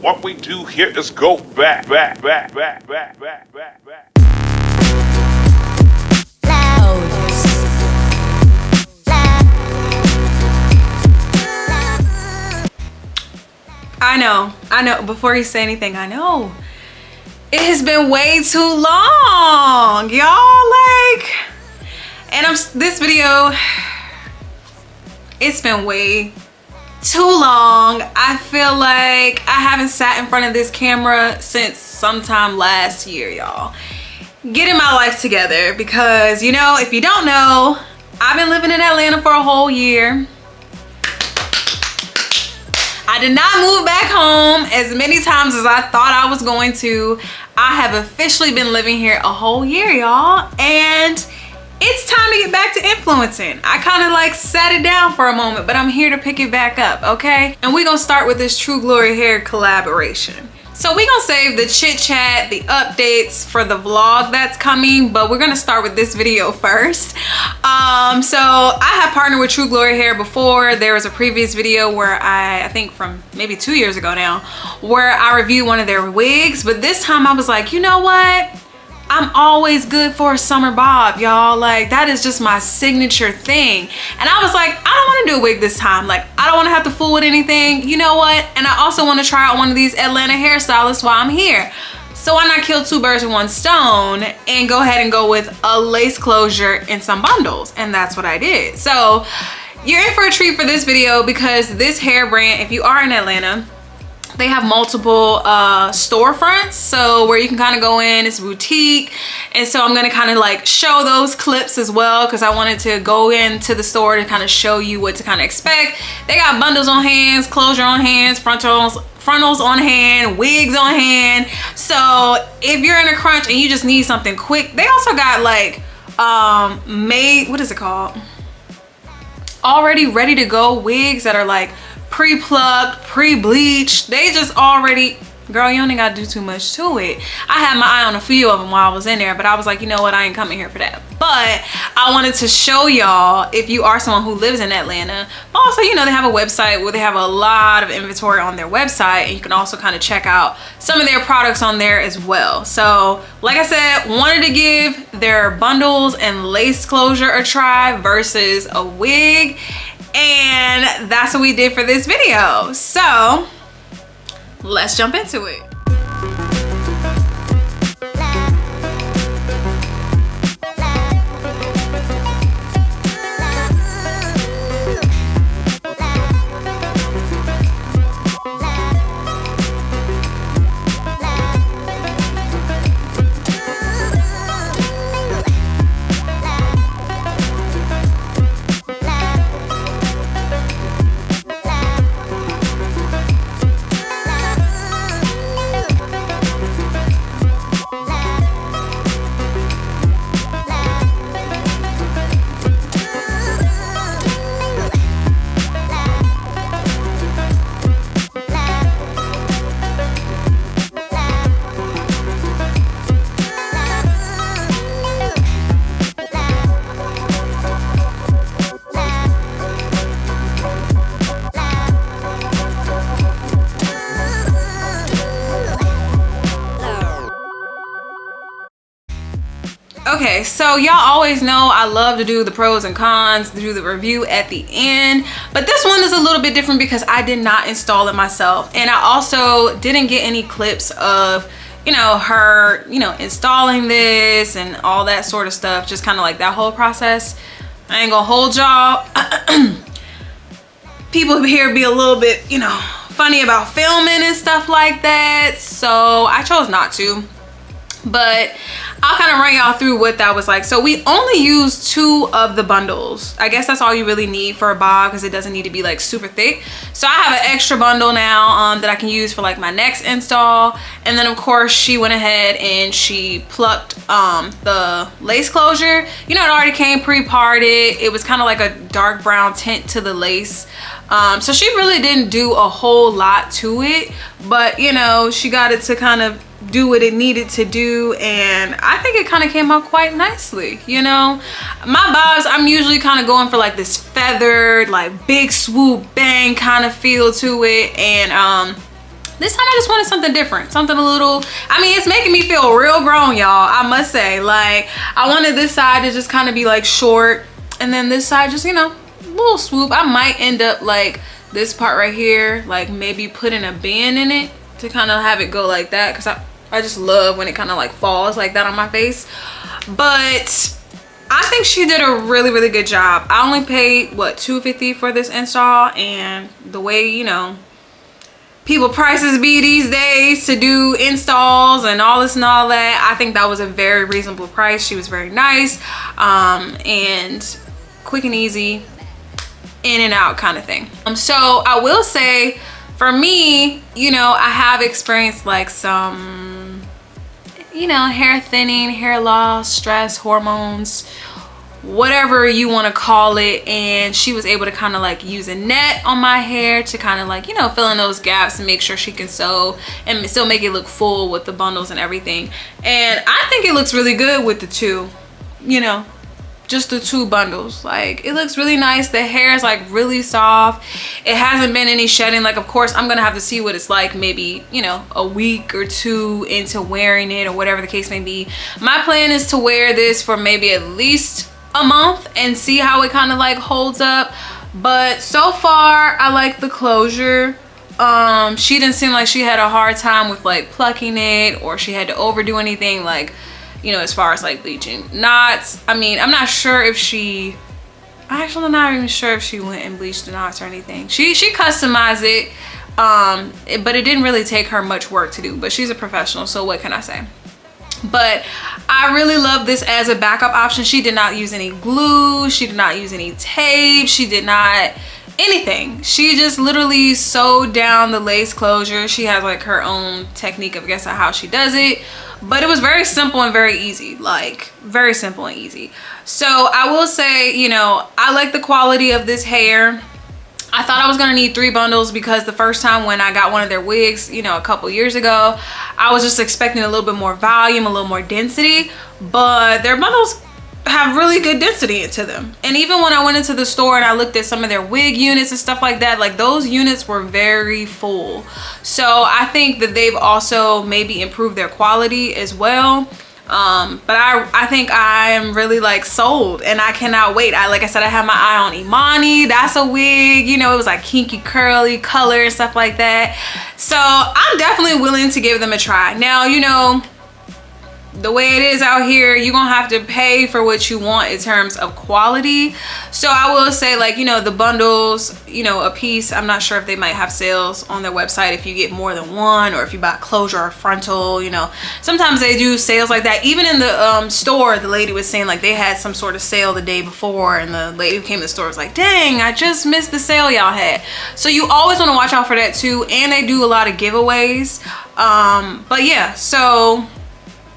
what we do here is go back. I know, before you say anything, I know. It has been way too long, y'all, this video, it's been way too long. I feel like I haven't sat in front of this camera since sometime last year, y'all. Getting my life together, because, you know, if you don't know, I've been living in Atlanta for a whole year. I did not move back home as many times as I thought I was going to. I have officially been living here a whole year, y'all, and it's time to get back to influencing. I kind of like sat it down for a moment, but I'm here to pick it back up, okay? And we're gonna start with this True Glory Hair collaboration. So we're gonna save the chit chat, the updates for the vlog that's coming, but we're gonna start with this video first. So I have partnered with True Glory Hair before. There was a previous video where I think from maybe 2 years ago now, where I reviewed one of their wigs, but this time I was like, you know what? I'm always good for a summer bob, y'all. Like, that is just my signature thing. And I was like, I don't want to do a wig this time. Like, I don't want to have to fool with anything. You know what? And I also want to try out one of these Atlanta hairstylists while I'm here. So why not kill two birds with one stone and go ahead and go with a lace closure and some bundles? And that's what I did. So you're in for a treat for this video, because this hair brand, if you are in Atlanta, they have multiple storefronts, so where you can kind of go in, it's boutique. And so I'm gonna kind of like show those clips as well, because I wanted to go into the store to kind of show you what to kind of expect. They got bundles on hands, closure on hands, frontals on hand, wigs on hand. So if you're in a crunch and you just need something quick, they also got like what is it called? Already ready to go wigs that are like pre-plucked, pre-bleached. They just already, girl, you only gotta do too much to it. I had my eye on a few of them while I was in there, but I was like, you know what, I ain't coming here for that. But I wanted to show y'all, if you are someone who lives in Atlanta. Also, you know, they have a website where they have a lot of inventory on their website, and you can also kind of check out some of their products on there as well. So like I said, wanted to give their bundles and lace closure a try versus a wig. And that's what we did for this video. So let's jump into it. Okay, so y'all always know I love to do the pros and cons, do the review at the end, but this one is a little bit different because I did not install it myself, and I also didn't get any clips of, you know, her, you know, installing this and all that sort of stuff, just kind of like that whole process. I ain't gonna hold y'all. People here be a little bit, you know, funny about filming and stuff like that, so I chose not to. But I'll kind of run y'all through what that was like. So we only used 2 of the bundles. I guess that's all you really need for a bob, because it doesn't need to be like super thick. So I have an extra bundle now that I can use for like my next install. And then of course she went ahead and she plucked the lace closure. You know, it already came pre-parted. It was kind of like a dark brown tint to the lace. So she really didn't do a whole lot to it, but you know, she got it to kind of do what it needed to do, and I think it kind of came out quite nicely. You know, my bobs, I'm usually kind of going for like this feathered, like big swoop bang kind of feel to it, and this time I just wanted something different, something a little, I mean, it's making me feel real grown, y'all, I must say. Like, I wanted this side to just kind of be like short, and then this side just, you know, a little swoop. I might end up like this part right here, like maybe putting a band in it to kind of have it go like that, because I just love when it kind of like falls like that on my face. But I think she did a really, really good job. I only paid, what, $250 for this install, and the way, you know, people prices be these days to do installs and all this and all that, I think that was a very reasonable price. She was very nice, and quick and easy, in and out kind of thing. So I will say, for me, you know, I have experienced like some, you know, hair thinning, hair loss, stress, hormones, whatever you want to call it, and she was able to kind of like use a net on my hair to kind of like, you know, fill in those gaps and make sure she can sew and still make it look full with the bundles and everything. And I think it looks really good with the two, you know, just the two bundles. Like, it looks really nice. The hair is like really soft. It hasn't been any shedding. Like, of course I'm gonna have to see what it's like maybe, you know, a week or two into wearing it or whatever the case may be. My plan is to wear this for maybe at least a month and see how it kind of like holds up. But so far I like the closure. She didn't seem like she had a hard time with like plucking it, or she had to overdo anything, like, you know, as far as like bleaching knots. I mean, I'm not sure if she, I'm not even sure if she went and bleached the knots or anything. She customized it, but it didn't really take her much work to do. But she's a professional, so what can I say? But I really love this as a backup option. She did not use any glue, she did not use any tape, she did not anything. She just literally sewed down the lace closure. She has like her own technique of, I guess, how she does it, but it was very simple and very easy, like very simple and easy. So I will say, you know, I like the quality of this hair. I thought I was gonna need 3 bundles because the first time when I got one of their wigs, you know, a couple years ago, I was just expecting a little bit more volume, a little more density, but their bundles have really good density into them. And even when I went into the store and I looked at some of their wig units and stuff like that, like those units were very full. So I think that they've also maybe improved their quality as well. But I think I am really like sold, and I cannot wait. Like I said, I have my eye on Imani. That's a wig, you know, it was like kinky curly color and stuff like that. So I'm definitely willing to give them a try. Now, you know, the way it is out here, you're gonna have to pay for what you want in terms of quality. So I will say, like, you know, the bundles, you know, a piece, I'm not sure if they might have sales on their website if you get more than one, or if you buy closure or frontal, you know, sometimes they do sales like that. Even in the store, the lady was saying like they had some sort of sale the day before, and the lady who came to the store was like, dang, I just missed the sale y'all had. So you always want to watch out for that too. And they do a lot of giveaways. But yeah, so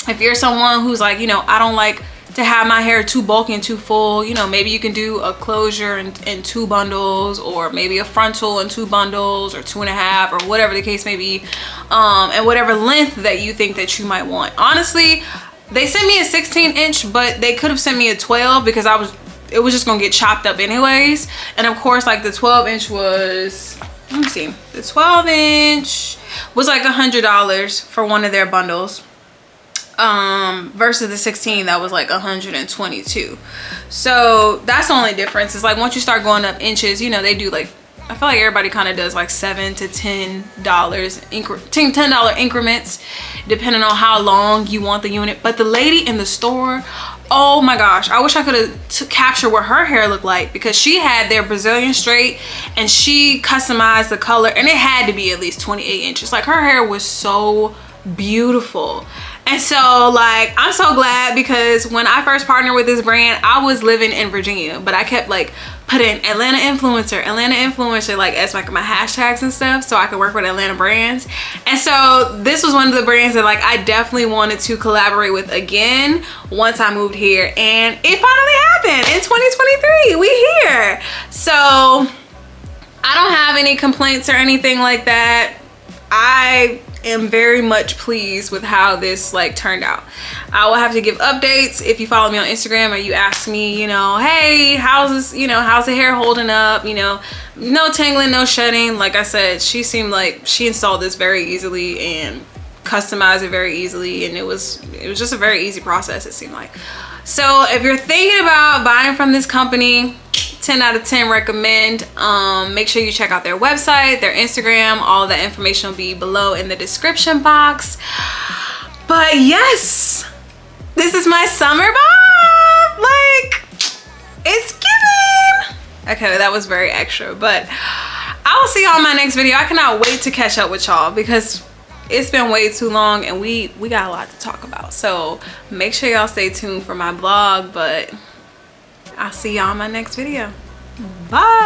if you're someone who's like, you know, I don't like to have my hair too bulky and too full, you know, maybe you can do a closure in 2 bundles, or maybe a frontal in 2 bundles, or 2.5, or whatever the case may be, and whatever length that you think that you might want. Honestly, they sent me a 16-inch, but they could have sent me a 12 because it was just gonna get chopped up anyways. And of course, like the 12-inch was, let me see, the 12-inch was like $100 for one of their bundles. Versus the 16 that was like 122. So that's the only difference. It's like once you start going up inches, you know, they do like, I feel like everybody kind of does like $7 to $10 increments depending on how long you want the unit. But the lady in the store, oh my gosh, I wish I could have captured what her hair looked like, because she had their Brazilian straight and she customized the color, and it had to be at least 28 inches. Like her hair was so beautiful. And so like, I'm so glad, because when I first partnered with this brand, I was living in Virginia, but I kept like putting Atlanta influencer like as like my hashtags and stuff, so I could work with Atlanta brands. And so this was one of the brands that like I definitely wanted to collaborate with again once I moved here, and it finally happened in 2023. We here. So I don't have any complaints or anything like that. I am very much pleased with how this like turned out. I will have to give updates if you follow me on Instagram or you ask me, you know, hey, how's this, you know, how's the hair holding up, you know, no tangling, no shedding. Like I said, she seemed like she installed this very easily and customized it very easily, and it was just a very easy process, it seemed like. So if you're thinking about buying from this company, 10 out of 10 recommend. Make sure you check out their website, their Instagram. All of that information will be below in the description box. But yes, this is my summer bob. Like, it's giving. Okay, that was very extra, but I will see y'all in my next video. I cannot wait to catch up with y'all because it's been way too long and we got a lot to talk about. So make sure y'all stay tuned for my vlog, but I'll see y'all in my next video. Bye.